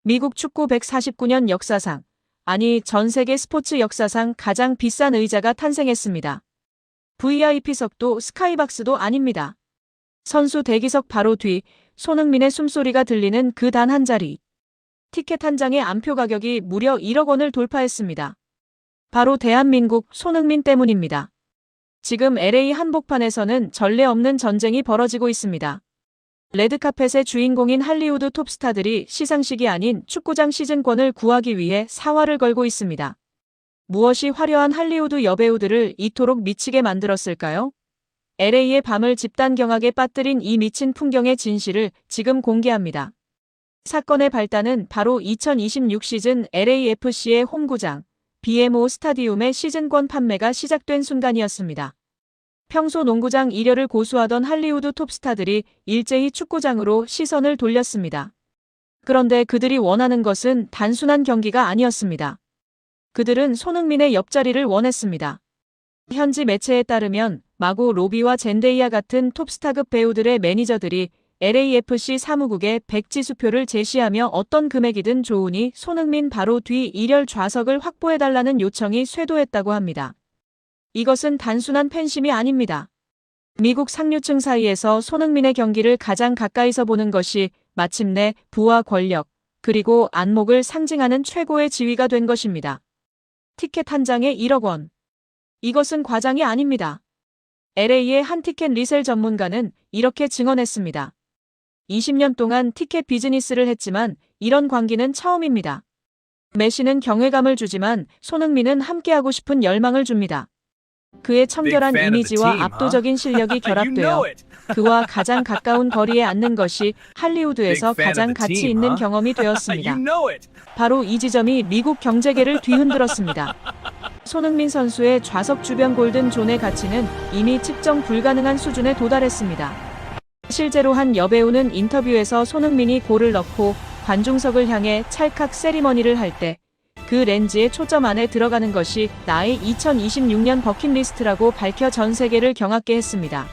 미국 축구 149년 역사상, 아니 전 세계 스포츠 역사상 가장 비싼 의자가 탄생했습니다. VIP석도 스카이박스도 아닙니다. 선수 대기석 바로 뒤 손흥민의 숨소리가 들리는 그 단 한 자리. 티켓 한 장의 안표 가격이 무려 1억 원을 돌파했습니다. 바로 대한민국 손흥민 때문입니다. 지금 LA 한복판에서는 전례 없는 전쟁이 벌어지고 있습니다. 레드카펫의 주인공인 할리우드 톱스타들이 시상식이 아닌 축구장 시즌권을 구하기 위해 사활을 걸고 있습니다. 무엇이 화려한 할리우드 여배우들을 이토록 미치게 만들었을까요? LA의 밤을 집단경악에 빠뜨린 이 미친 풍경의 진실을 지금 공개합니다. 사건의 발단은 바로 2026 시즌 LAFC의 홈구장 BMO 스타디움의 시즌권 판매가 시작된 순간이었습니다. 평소 농구장 일열을 고수하던 할리우드 톱스타들이 일제히 축구장으로 시선을 돌렸습니다. 그런데 그들이 원하는 것은 단순한 경기가 아니었습니다. 그들은 손흥민의 옆자리를 원했습니다. 현지 매체에 따르면 마고 로비와 젠데이아 같은 톱스타급 배우들의 매니저들이 LAFC 사무국에 백지수표를 제시하며 어떤 금액이든 좋으니 손흥민 바로 뒤 1열 좌석을 확보해달라는 요청이 쇄도했다고 합니다. 이것은 단순한 팬심이 아닙니다. 미국 상류층 사이에서 손흥민의 경기를 가장 가까이서 보는 것이 마침내 부와 권력, 그리고 안목을 상징하는 최고의 지위가 된 것입니다. 티켓 한 장에 1억 원. 이것은 과장이 아닙니다. LA의 한 티켓 리셀 전문가는 이렇게 증언했습니다. 20년 동안 티켓 비즈니스를 했지만 이런 광기는 처음입니다. 메시는 경외감을 주지만 손흥민은 함께하고 싶은 열망을 줍니다. 그의 청결한 이미지와 압도적인 실력이 결합되어 그와 가장 가까운 거리에 앉는 것이 할리우드에서 가장 가치 있는 경험이 되었습니다. 바로 이 지점이 미국 경제계를 뒤흔들었습니다. 손흥민 선수의 좌석 주변 골든 존의 가치는 이미 측정 불가능한 수준에 도달했습니다. 실제로 한 여배우는 인터뷰에서 손흥민이 골을 넣고 관중석을 향해 찰칵 세리머니를 할 때 그 렌즈의 초점 안에 들어가는 것이 나의 2026년 버킷리스트라고 밝혀 전 세계를 경악게 했습니다.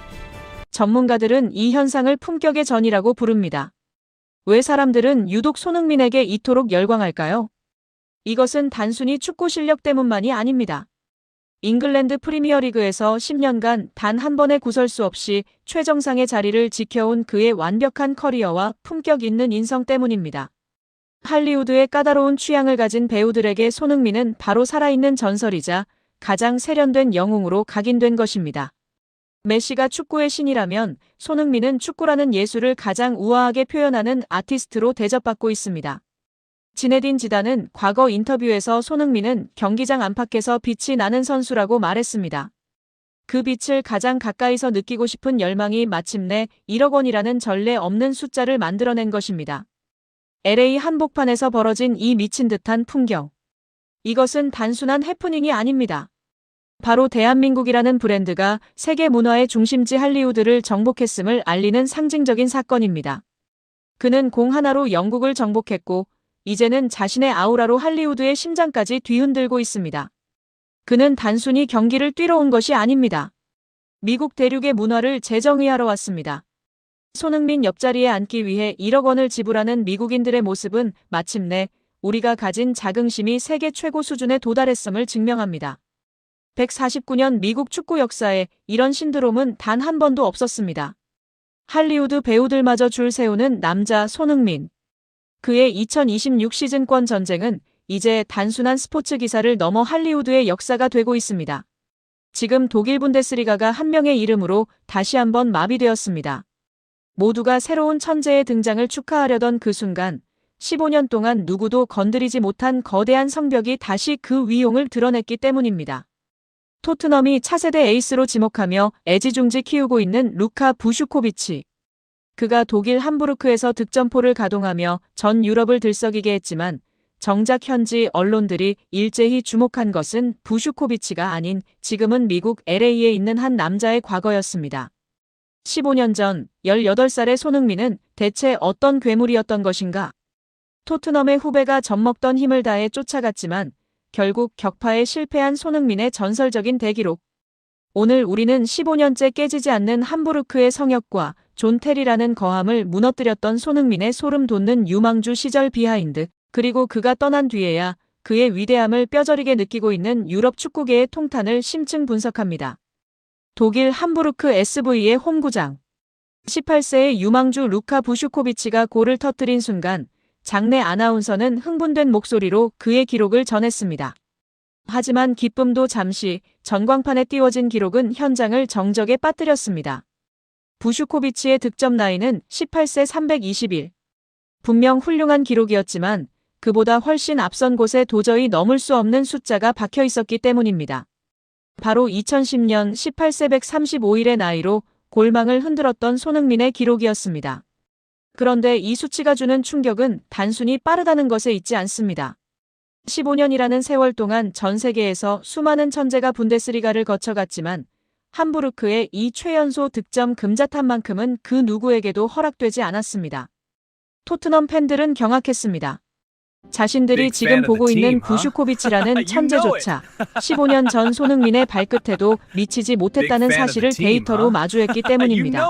전문가들은 이 현상을 품격의 전이라고 부릅니다. 왜 사람들은 유독 손흥민에게 이토록 열광할까요? 이것은 단순히 축구 실력 때문만이 아닙니다. 잉글랜드 프리미어리그에서 10년간 단 한 번의 구설수 없이 최정상의 자리를 지켜온 그의 완벽한 커리어와 품격 있는 인성 때문입니다. 할리우드의 까다로운 취향을 가진 배우들에게 손흥민은 바로 살아있는 전설이자 가장 세련된 영웅으로 각인된 것입니다. 메시가 축구의 신이라면 손흥민은 축구라는 예술을 가장 우아하게 표현하는 아티스트로 대접받고 있습니다. 지네딘 지단은 과거 인터뷰에서 손흥민은 경기장 안팎에서 빛이 나는 선수라고 말했습니다. 그 빛을 가장 가까이서 느끼고 싶은 열망이 마침내 1억 원이라는 전례 없는 숫자를 만들어낸 것입니다. LA 한복판에서 벌어진 이 미친 듯한 풍경. 이것은 단순한 해프닝이 아닙니다. 바로 대한민국이라는 브랜드가 세계 문화의 중심지 할리우드를 정복했음을 알리는 상징적인 사건입니다. 그는 공 하나로 영국을 정복했고 이제는 자신의 아우라로 할리우드의 심장까지 뒤흔들고 있습니다. 그는 단순히 경기를 뛰러 온 것이 아닙니다. 미국 대륙의 문화를 재정의하러 왔습니다. 손흥민 옆자리에 앉기 위해 1억 원을 지불하는 미국인들의 모습은 마침내 우리가 가진 자긍심이 세계 최고 수준에 도달했음을 증명합니다. 149년 미국 축구 역사에 이런 신드롬은 단 한 번도 없었습니다. 할리우드 배우들마저 줄 세우는 남자 손흥민. 그의 2026 시즌권 전쟁은 이제 단순한 스포츠 기사를 넘어 할리우드의 역사가 되고 있습니다. 지금 독일 분데스리가가 한 명의 이름으로 다시 한번 마비되었습니다. 모두가 새로운 천재의 등장을 축하하려던 그 순간 15년 동안 누구도 건드리지 못한 거대한 성벽이 다시 그 위용을 드러냈기 때문입니다. 토트넘이 차세대 에이스로 지목하며 애지중지 키우고 있는 루카 부슈코비치. 그가 독일 함부르크에서 득점포를 가동하며 전 유럽을 들썩이게 했지만 정작 현지 언론들이 일제히 주목한 것은 부슈코비치가 아닌 지금은 미국 LA에 있는 한 남자의 과거였습니다. 15년 전 18살의 손흥민은 대체 어떤 괴물이었던 것인가? 토트넘의 후배가 젖먹던 힘을 다해 쫓아갔지만 결국 격파에 실패한 손흥민의 전설적인 대기록. 오늘 우리는 15년째 깨지지 않는 함부르크의 성역과 존 테리라는 거함을 무너뜨렸던 손흥민의 소름 돋는 유망주 시절 비하인드, 그리고 그가 떠난 뒤에야 그의 위대함을 뼈저리게 느끼고 있는 유럽 축구계의 통탄을 심층 분석합니다. 독일 함부르크 SV의 홈구장. 18세의 유망주 루카 부슈코비치가 골을 터뜨린 순간 장내 아나운서는 흥분된 목소리로 그의 기록을 전했습니다. 하지만 기쁨도 잠시, 전광판에 띄워진 기록은 현장을 정적에 빠뜨렸습니다. 부슈코비치의 득점 나이는 18세 321. 분명 훌륭한 기록이었지만 그보다 훨씬 앞선 곳에 도저히 넘을 수 없는 숫자가 박혀 있었기 때문입니다. 바로 2010년 18세 135일의 나이로 골망을 흔들었던 손흥민의 기록이었습니다. 그런데 이 수치가 주는 충격은 단순히 빠르다는 것에 있지 않습니다. 15년이라는 세월 동안 전 세계에서 수많은 천재가 분데스리가를 거쳐갔지만 함부르크의 이 최연소 득점 금자탑만큼은 그 누구에게도 허락되지 않았습니다. 토트넘 팬들은 경악했습니다. 자신들이 지금 보고 있는 부슈코비치라는 천재조차 15년 전 손흥민의 발끝에도 미치지 못했다는 사실을 데이터로 마주했기 때문입니다.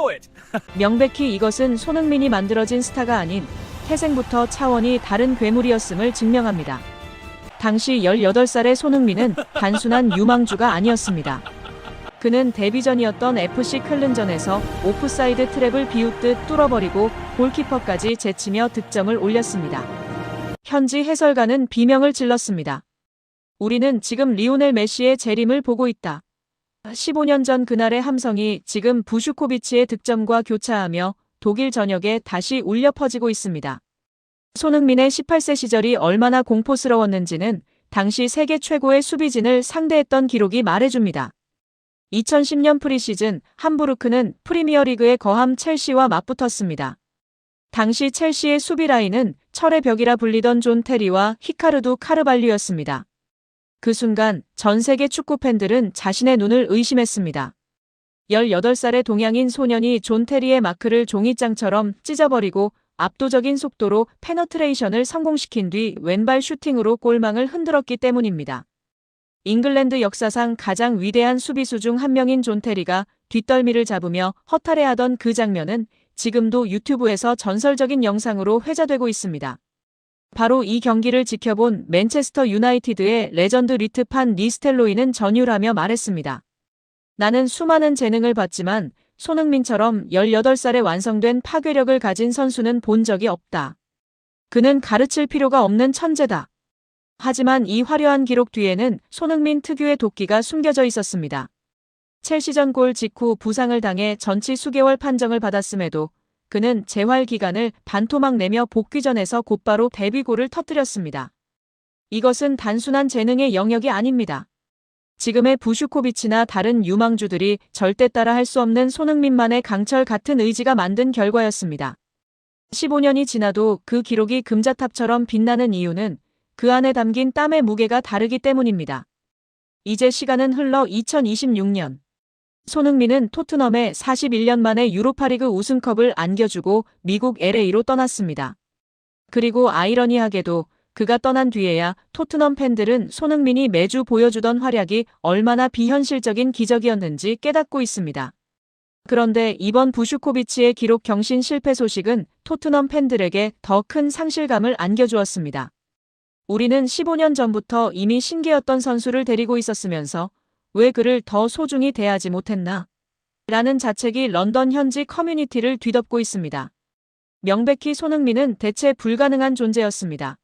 명백히 이것은 손흥민이 만들어진 스타가 아닌 태생부터 차원이 다른 괴물이었음을 증명합니다. 당시 18살의 손흥민은 단순한 유망주가 아니었습니다. 그는 데뷔전이었던 FC 클른전에서 오프사이드 트랩을 비웃듯 뚫어버리고 골키퍼까지 제치며 득점을 올렸습니다. 현지 해설가는 비명을 질렀습니다. 우리는 지금 리오넬 메시의 재림을 보고 있다. 15년 전 그날의 함성이 지금 부슈코비치의 득점과 교차하며 독일 전역에 다시 울려 퍼지고 있습니다. 손흥민의 18세 시절이 얼마나 공포스러웠는지는 당시 세계 최고의 수비진을 상대했던 기록이 말해줍니다. 2010년 프리시즌 함부르크는 프리미어리그의 거함 첼시와 맞붙었습니다. 당시 첼시의 수비 라인은 철의 벽이라 불리던 존 테리와 히카르두 카르발류였습니다. 그 순간 전 세계 축구 팬들은 자신의 눈을 의심했습니다. 18살의 동양인 소년이 존 테리의 마크를 종이장처럼 찢어버리고 압도적인 속도로 페너트레이션을 성공시킨 뒤 왼발 슈팅으로 골망을 흔들었기 때문입니다. 잉글랜드 역사상 가장 위대한 수비수 중 한 명인 존 테리가 뒷덜미를 잡으며 허탈해하던 그 장면은 지금도 유튜브에서 전설적인 영상으로 회자되고 있습니다. 바로 이 경기를 지켜본 맨체스터 유나이티드의 레전드 리트 판 니스텔로이는 전율하며 말했습니다. 나는 수많은 재능을 봤지만 손흥민처럼 18살에 완성된 파괴력을 가진 선수는 본 적이 없다. 그는 가르칠 필요가 없는 천재다. 하지만 이 화려한 기록 뒤에는 손흥민 특유의 도끼가 숨겨져 있었습니다. 첼시전 골 직후 부상을 당해 전치 수개월 판정을 받았음에도 그는 재활 기간을 반토막 내며 복귀전에서 곧바로 데뷔골을 터뜨렸습니다. 이것은 단순한 재능의 영역이 아닙니다. 지금의 부슈코비치나 다른 유망주들이 절대 따라 할 수 없는 손흥민만의 강철 같은 의지가 만든 결과였습니다. 15년이 지나도 그 기록이 금자탑처럼 빛나는 이유는 그 안에 담긴 땀의 무게가 다르기 때문입니다. 이제 시간은 흘러 2026년. 손흥민은 토트넘에 41년 만에 유로파리그 우승컵을 안겨주고 미국 LA로 떠났습니다. 그리고 아이러니하게도 그가 떠난 뒤에야 토트넘 팬들은 손흥민이 매주 보여주던 활약이 얼마나 비현실적인 기적이었는지 깨닫고 있습니다. 그런데 이번 부슈코비치의 기록 경신 실패 소식은 토트넘 팬들에게 더 큰 상실감을 안겨주었습니다. 우리는 15년 전부터 이미 신기했던 선수를 데리고 있었으면서 왜 그를 더 소중히 대하지 못했나? 라는 자책이 런던 현지 커뮤니티를 뒤덮고 있습니다. 명백히 손흥민은 대체 불가능한 존재였습니다.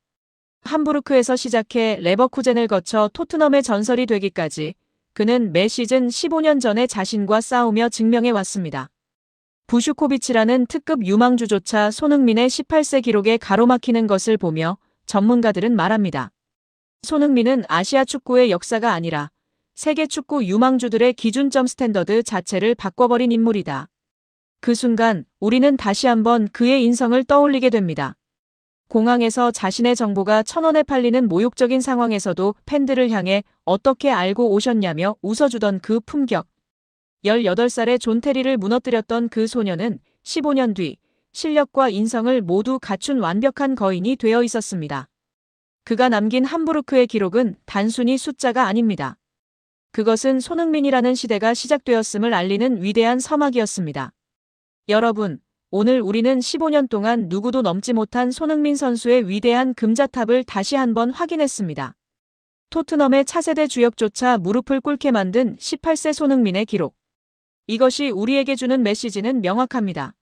함부르크에서 시작해 레버쿠젠을 거쳐 토트넘의 전설이 되기까지 그는 매 시즌 15년 전의 자신과 싸우며 증명해 왔습니다. 부슈코비치라는 특급 유망주조차 손흥민의 18세 기록에 가로막히는 것을 보며 전문가들은 말합니다. 손흥민은 아시아 축구의 역사가 아니라 세계 축구 유망주들의 기준점 스탠더드 자체를 바꿔버린 인물이다. 그 순간 우리는 다시 한번 그의 인성을 떠올리게 됩니다. 공항에서 자신의 정보가 1,000원에 팔리는 모욕적인 상황에서도 팬들을 향해 어떻게 알고 오셨냐며 웃어주던 그 품격. 18살의 존 테리를 무너뜨렸던 그 소녀는 15년 뒤 실력과 인성을 모두 갖춘 완벽한 거인이 되어 있었습니다. 그가 남긴 함부르크의 기록은 단순히 숫자가 아닙니다. 그것은 손흥민이라는 시대가 시작되었음을 알리는 위대한 서막이었습니다. 여러분, 오늘 우리는 15년 동안 누구도 넘지 못한 손흥민 선수의 위대한 금자탑을 다시 한번 확인했습니다. 토트넘의 차세대 주역조차 무릎을 꿇게 만든 18세 손흥민의 기록. 이것이 우리에게 주는 메시지는 명확합니다.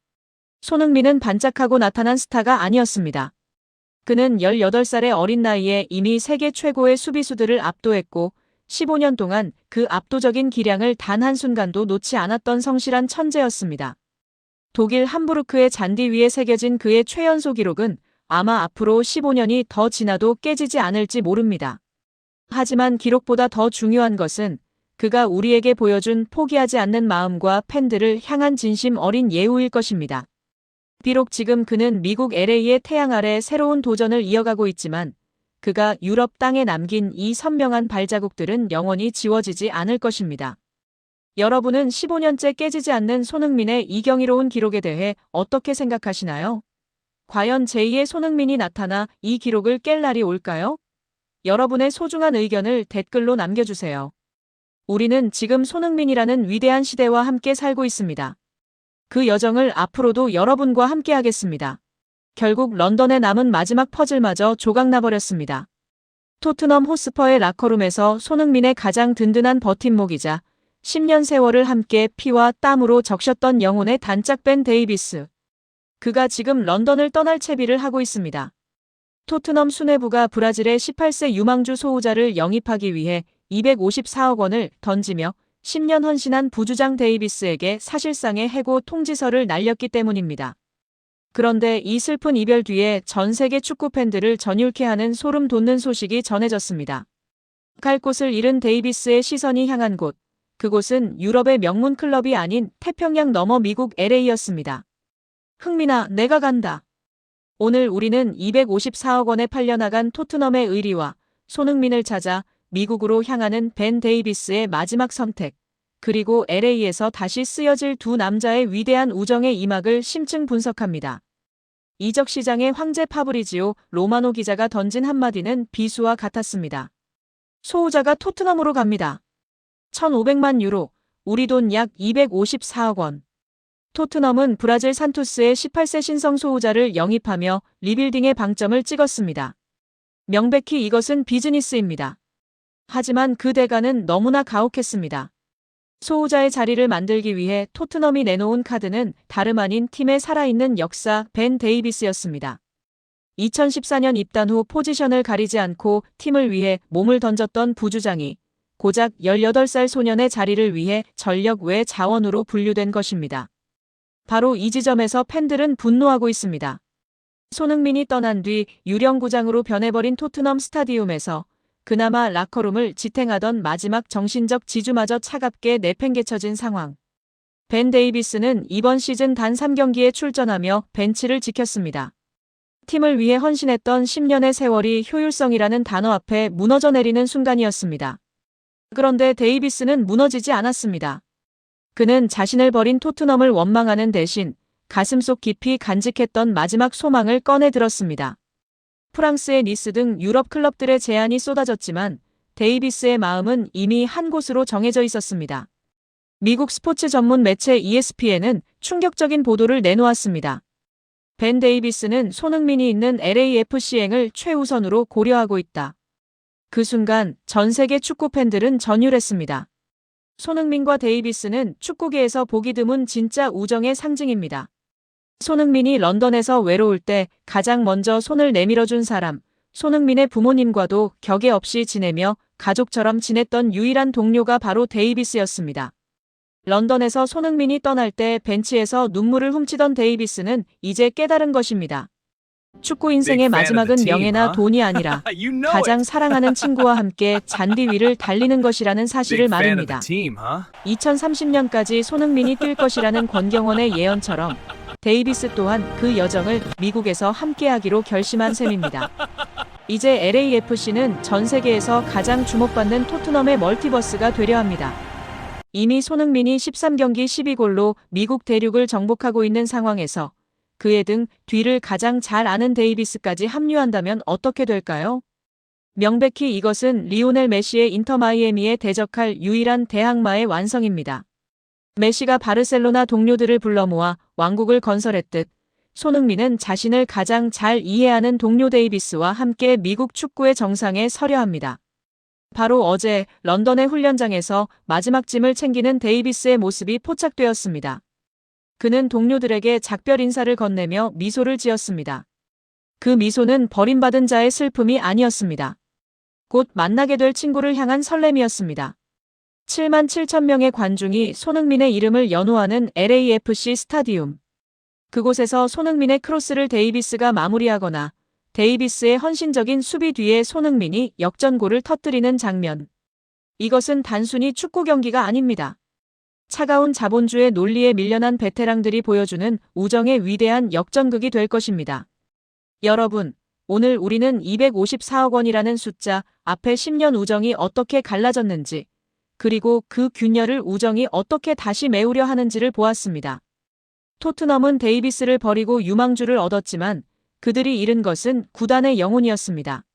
손흥민은 반짝하고 나타난 스타가 아니었습니다. 그는 18살의 어린 나이에 이미 세계 최고의 수비수들을 압도했고 15년 동안 그 압도적인 기량을 단 한순간도 놓지 않았던 성실한 천재였습니다. 독일 함부르크의 잔디 위에 새겨진 그의 최연소 기록은 아마 앞으로 15년이 더 지나도 깨지지 않을지 모릅니다. 하지만 기록보다 더 중요한 것은 그가 우리에게 보여준 포기하지 않는 마음과 팬들을 향한 진심 어린 예우일 것입니다. 비록 지금 그는 미국 LA의 태양 아래 새로운 도전을 이어가고 있지만 그가 유럽 땅에 남긴 이 선명한 발자국들은 영원히 지워지지 않을 것입니다. 여러분은 15년째 깨지지 않는 손흥민의 이 경이로운 기록에 대해 어떻게 생각하시나요? 과연 제2의 손흥민이 나타나 이 기록을 깰 날이 올까요? 여러분의 소중한 의견을 댓글로 남겨주세요. 우리는 지금 손흥민이라는 위대한 시대와 함께 살고 있습니다. 그 여정을 앞으로도 여러분과 함께 하겠습니다. 결국 런던에 남은 마지막 퍼즐마저 조각나버렸습니다. 토트넘 호스퍼의 라커룸에서 손흥민의 가장 든든한 버팀목이자 10년 세월을 함께 피와 땀으로 적셨던 영혼의 단짝 벤 데이비스. 그가 지금 런던을 떠날 채비를 하고 있습니다. 토트넘 수뇌부가 브라질의 18세 유망주 소유자를 영입하기 위해 254억 원을 던지며 10년 헌신한 부주장 데이비스에게 사실상의 해고 통지서를 날렸기 때문입니다. 그런데 이 슬픈 이별 뒤에 전 세계 축구 팬들을 전율케 하는 소름 돋는 소식이 전해졌습니다. 갈 곳을 잃은 데이비스의 시선이 향한 곳. 그곳은 유럽의 명문 클럽이 아닌 태평양 너머 미국 LA였습니다. 흥민아, 내가 간다. 오늘 우리는 254억 원에 팔려나간 토트넘의 의리와 손흥민을 찾아 미국으로 향하는 벤 데이비스의 마지막 선택, 그리고 LA에서 다시 쓰여질 두 남자의 위대한 우정의 이막을 심층 분석합니다. 이적 시장의 황제 파브리지오 로마노 기자가 던진 한마디는 비수와 같았습니다. 소유자가 토트넘으로 갑니다. 1,500만 유로, 우리 돈 약 254억 원. 토트넘은 브라질 산토스의 18세 신성 소유자를 영입하며 리빌딩의 방점을 찍었습니다. 명백히 이것은 비즈니스입니다. 하지만 그 대가는 너무나 가혹했습니다. 소유자의 자리를 만들기 위해 토트넘이 내놓은 카드는 다름 아닌 팀의 살아있는 역사 벤 데이비스였습니다. 2014년 입단 후 포지션을 가리지 않고 팀을 위해 몸을 던졌던 부주장이 고작 18살 소년의 자리를 위해 전력 외 자원으로 분류된 것입니다. 바로 이 지점에서 팬들은 분노하고 있습니다. 손흥민이 떠난 뒤 유령구장으로 변해버린 토트넘 스타디움에서 그나마 라커룸을 지탱하던 마지막 정신적 지주마저 차갑게 내팽개쳐진 상황. 벤 데이비스는 이번 시즌 단 3경기에 출전하며 벤치를 지켰습니다. 팀을 위해 헌신했던 10년의 세월이 효율성이라는 단어 앞에 무너져 내리는 순간이었습니다. 그런데 데이비스는 무너지지 않았습니다. 그는 자신을 버린 토트넘을 원망하는 대신 가슴속 깊이 간직했던 마지막 소망을 꺼내 들었습니다. 프랑스의 니스 등 유럽 클럽들의 제안이 쏟아졌지만 데이비스의 마음은 이미 한 곳으로 정해져 있었습니다. 미국 스포츠 전문 매체 ESPN은 충격적인 보도를 내놓았습니다. 벤 데이비스는 손흥민이 있는 LAFC행을 최우선으로 고려하고 있다. 그 순간 전 세계 축구 팬들은 전율했습니다. 손흥민과 데이비스는 축구계에서 보기 드문 진짜 우정의 상징입니다. 손흥민이 런던에서 외로울 때 가장 먼저 손을 내밀어준 사람, 손흥민의 부모님과도 격에 없이 지내며 가족처럼 지냈던 유일한 동료가 바로 데이비스였습니다. 런던에서 손흥민이 떠날 때 벤치에서 눈물을 훔치던 데이비스는 이제 깨달은 것입니다. 축구 인생의 마지막은 명예나 돈이 아니라 가장 사랑하는 친구와 함께 잔디 위를 달리는 것이라는 사실을 말입니다. 2030년까지 손흥민이 뛸 것이라는 권경원의 예언처럼 데이비스 또한 그 여정을 미국에서 함께하기로 결심한 셈입니다. 이제 LAFC는 전 세계에서 가장 주목받는 토트넘의 멀티버스가 되려 합니다. 이미 손흥민이 13경기 12골로 미국 대륙을 정복하고 있는 상황에서 그의 등 뒤를 가장 잘 아는 데이비스까지 합류한다면 어떻게 될까요? 명백히 이것은 리오넬 메시의 인터 마이애미에 대적할 유일한 대항마의 완성입니다. 메시가 바르셀로나 동료들을 불러 모아 왕국을 건설했듯 손흥민은 자신을 가장 잘 이해하는 동료 데이비스와 함께 미국 축구의 정상에 서려 합니다. 바로 어제 런던의 훈련장에서 마지막 짐을 챙기는 데이비스의 모습이 포착되었습니다. 그는 동료들에게 작별 인사를 건네며 미소를 지었습니다. 그 미소는 버림받은 자의 슬픔이 아니었습니다. 곧 만나게 될 친구를 향한 설렘이었습니다. 7만 7천 명의 관중이 손흥민의 이름을 연호하는 LAFC 스타디움. 그곳에서 손흥민의 크로스를 데이비스가 마무리하거나 데이비스의 헌신적인 수비 뒤에 손흥민이 역전골을 터뜨리는 장면. 이것은 단순히 축구 경기가 아닙니다. 차가운 자본주의 논리에 밀려난 베테랑들이 보여주는 우정의 위대한 역전극이 될 것입니다. 여러분, 오늘 우리는 254억 원이라는 숫자 앞에 10년 우정이 어떻게 갈라졌는지, 그리고 그 균열을 우정이 어떻게 다시 메우려 하는지를 보았습니다. 토트넘은 데이비스를 버리고 유망주를 얻었지만 그들이 잃은 것은 구단의 영혼이었습니다.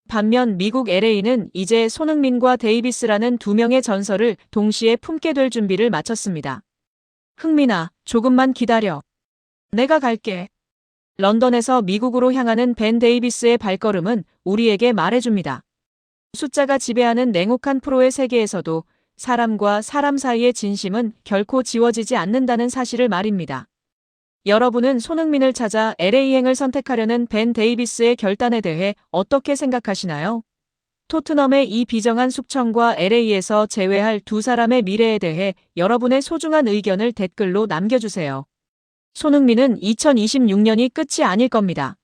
반면 미국 LA는 이제 손흥민과 데이비스라는 두 명의 전설을 동시에 품게 될 준비를 마쳤습니다. 흥민아, 조금만 기다려. 내가 갈게. 런던에서 미국으로 향하는 벤 데이비스의 발걸음은 우리에게 말해줍니다. 숫자가 지배하는 냉혹한 프로의 세계에서도 사람과 사람 사이의 진심은 결코 지워지지 않는다는 사실을 말입니다. 여러분은 손흥민을 찾아 LA행을 선택하려는 벤 데이비스의 결단에 대해 어떻게 생각하시나요? 토트넘의 이 비정한 숙청과 LA에서 제외할 두 사람의 미래에 대해 여러분의 소중한 의견을 댓글로 남겨주세요. 손흥민은 2026년이 끝이 아닐 겁니다.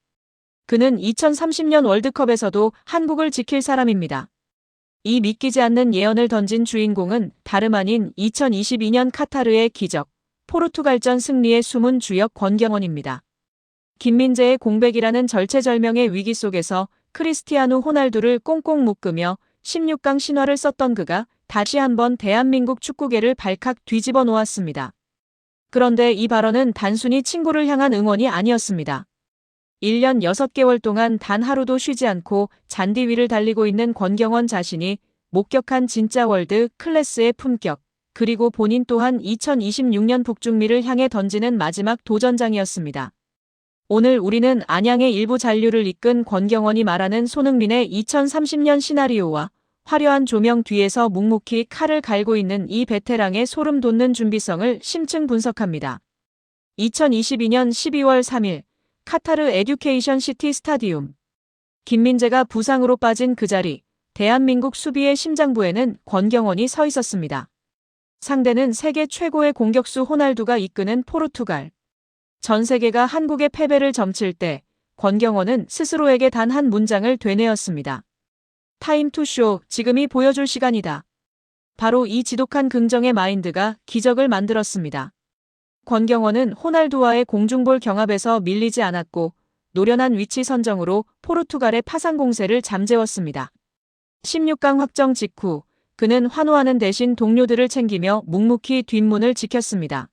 그는 2030년 월드컵에서도 한국을 지킬 사람입니다. 이 믿기지 않는 예언을 던진 주인공은 다름 아닌 2022년 카타르의 기적, 포르투갈전 승리의 숨은 주역 권경원입니다. 김민재의 공백이라는 절체절명의 위기 속에서 크리스티아누 호날두를 꽁꽁 묶으며 16강 신화를 썼던 그가 다시 한번 대한민국 축구계를 발칵 뒤집어 놓았습니다. 그런데 이 발언은 단순히 친구를 향한 응원이 아니었습니다. 1년 6개월 동안 단 하루도 쉬지 않고 잔디 위를 달리고 있는 권경원 자신이 목격한 진짜 월드 클래스의 품격, 그리고 본인 또한 2026년 북중미를 향해 던지는 마지막 도전장이었습니다. 오늘 우리는 안양의 일부 잔류를 이끈 권경원이 말하는 손흥민의 2030년 시나리오와 화려한 조명 뒤에서 묵묵히 칼을 갈고 있는 이 베테랑의 소름 돋는 준비성을 심층 분석합니다. 2022년 12월 3일 카타르 에듀케이션 시티 스타디움. 김민재가 부상으로 빠진 그 자리, 대한민국 수비의 심장부에는 권경원이 서 있었습니다. 상대는 세계 최고의 공격수 호날두가 이끄는 포르투갈. 전 세계가 한국의 패배를 점칠 때 권경원은 스스로에게 단 한 문장을 되뇌었습니다. 타임 투 쇼, 지금이 보여줄 시간이다. 바로 이 지독한 긍정의 마인드가 기적을 만들었습니다. 권경원은 호날두와의 공중볼 경합에서 밀리지 않았고 노련한 위치 선정으로 포르투갈의 파상 공세를 잠재웠습니다. 16강 확정 직후 그는 환호하는 대신 동료들을 챙기며 묵묵히 뒷문을 지켰습니다.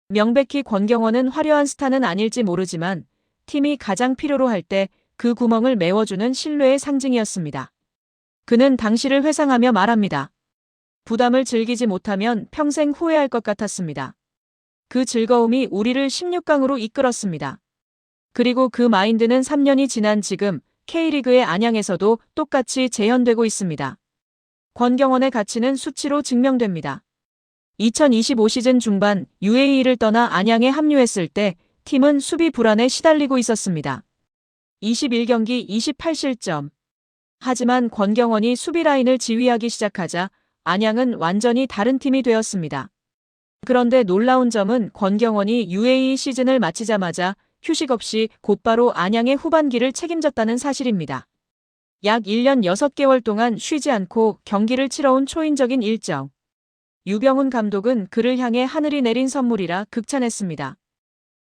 명백히 권경원은 화려한 스타는 아닐지 모르지만 팀이 가장 필요로 할 때 그 구멍을 메워주는 신뢰의 상징이었습니다. 그는 당시를 회상하며 말합니다. 부담을 즐기지 못하면 평생 후회할 것 같았습니다. 그 즐거움이 우리를 16강으로 이끌었습니다. 그리고 그 마인드는 3년이 지난 지금 K리그의 안양에서도 똑같이 재현되고 있습니다. 권경원의 가치는 수치로 증명됩니다. 2025 시즌 중반 UAE를 떠나 안양에 합류했을 때 팀은 수비 불안에 시달리고 있었습니다. 21경기 28실점. 하지만 권경원이 수비 라인을 지휘하기 시작하자 안양은 완전히 다른 팀이 되었습니다. 그런데 놀라운 점은 권경원이 UAE 시즌을 마치자마자 휴식 없이 곧바로 안양의 후반기를 책임졌다는 사실입니다. 약 1년 6개월 동안 쉬지 않고 경기를 치러온 초인적인 일정. 유병훈 감독은 그를 향해 하늘이 내린 선물이라 극찬했습니다.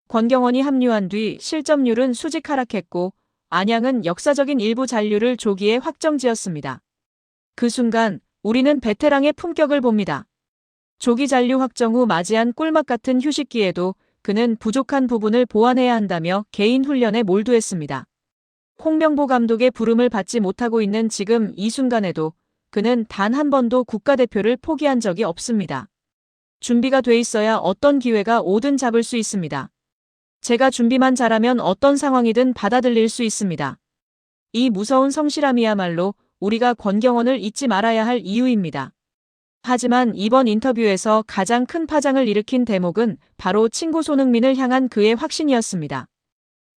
권경원이 합류한 뒤 실점률은 수직 하락했고 안양은 역사적인 일부 잔류를 조기에 확정지었습니다. 그 순간 우리는 베테랑의 품격을 봅니다. 조기 잔류 확정 후 맞이한 꿀맛 같은 휴식기에도 그는 부족한 부분을 보완해야 한다며 개인 훈련에 몰두했습니다. 홍명보 감독의 부름을 받지 못하고 있는 지금 이 순간에도 그는 단 한 번도 국가대표를 포기한 적이 없습니다. 준비가 돼 있어야 어떤 기회가 오든 잡을 수 있습니다. 제가 준비만 잘하면 어떤 상황이든 받아들일 수 있습니다. 이 무서운 성실함이야말로 우리가 권경원을 잊지 말아야 할 이유입니다. 하지만 이번 인터뷰에서 가장 큰 파장을 일으킨 대목은 바로 친구 손흥민을 향한 그의 확신이었습니다.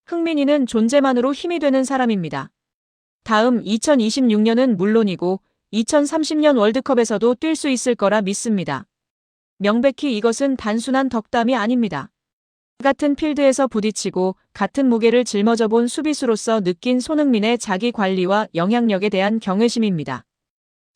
흥민이는 존재만으로 힘이 되는 사람입니다. 다음 2026년은 물론이고 2030년 월드컵에서도 뛸 수 있을 거라 믿습니다. 명백히 이것은 단순한 덕담이 아닙니다. 같은 필드에서 부딪히고 같은 무게를 짊어져 본 수비수로서 느낀 손흥민의 자기 관리와 영향력에 대한 경외심입니다.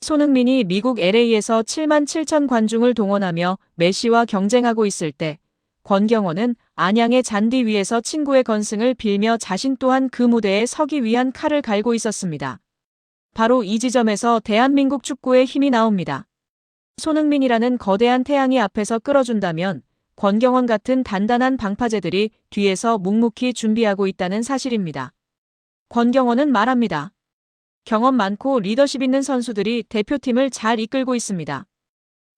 손흥민이 미국 LA에서 7만 7천 관중을 동원하며 메시와 경쟁하고 있을 때 권경원은 안양의 잔디 위에서 친구의 건승을 빌며 자신 또한 그 무대에 서기 위한 칼을 갈고 있었습니다. 바로 이 지점에서 대한민국 축구의 힘이 나옵니다. 손흥민이라는 거대한 태양이 앞에서 끌어준다면 권경원 같은 단단한 방파제들이 뒤에서 묵묵히 준비하고 있다는 사실입니다. 권경원은 말합니다. 경험 많고 리더십 있는 선수들이 대표팀을 잘 이끌고 있습니다.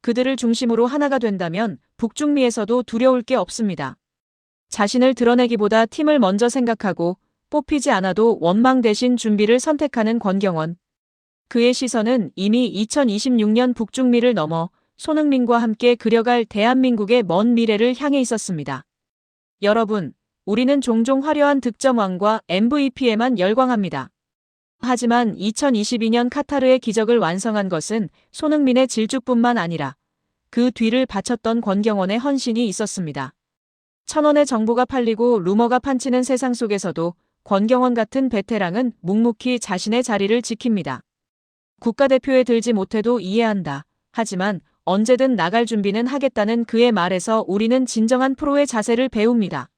그들을 중심으로 하나가 된다면 북중미에서도 두려울 게 없습니다. 자신을 드러내기보다 팀을 먼저 생각하고 뽑히지 않아도 원망 대신 준비를 선택하는 권경원. 그의 시선은 이미 2026년 북중미를 넘어 손흥민과 함께 그려갈 대한민국의 먼 미래를 향해 있었습니다. 여러분, 우리는 종종 화려한 득점왕과 MVP에만 열광합니다. 하지만 2022년 카타르의 기적을 완성한 것은 손흥민의 질주뿐만 아니라 그 뒤를 바쳤던 권경원의 헌신이 있었습니다. 천원의 정보가 팔리고 루머가 판치는 세상 속에서도 권경원 같은 베테랑은 묵묵히 자신의 자리를 지킵니다. 국가대표에 들지 못해도 이해한다. 하지만 언제든 나갈 준비는 하겠다는 그의 말에서 우리는 진정한 프로의 자세를 배웁니다.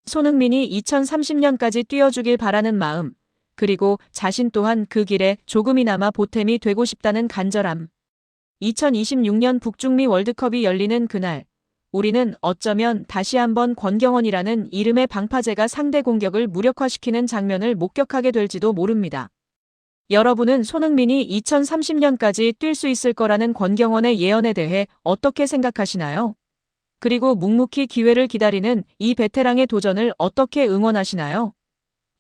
손흥민이 2030년까지 뛰어주길 바라는 마음, 그리고 자신 또한 그 길에 조금이나마 보탬이 되고 싶다는 간절함. 2026년 북중미 월드컵이 열리는 그날, 우리는 어쩌면 다시 한번 권경원이라는 이름의 방파제가 상대 공격을 무력화시키는 장면을 목격하게 될지도 모릅니다. 여러분은 손흥민이 2030년까지 뛸 수 있을 거라는 권경원의 예언에 대해 어떻게 생각하시나요? 그리고 묵묵히 기회를 기다리는 이 베테랑의 도전을 어떻게 응원하시나요?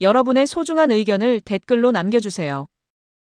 여러분의 소중한 의견을 댓글로 남겨주세요.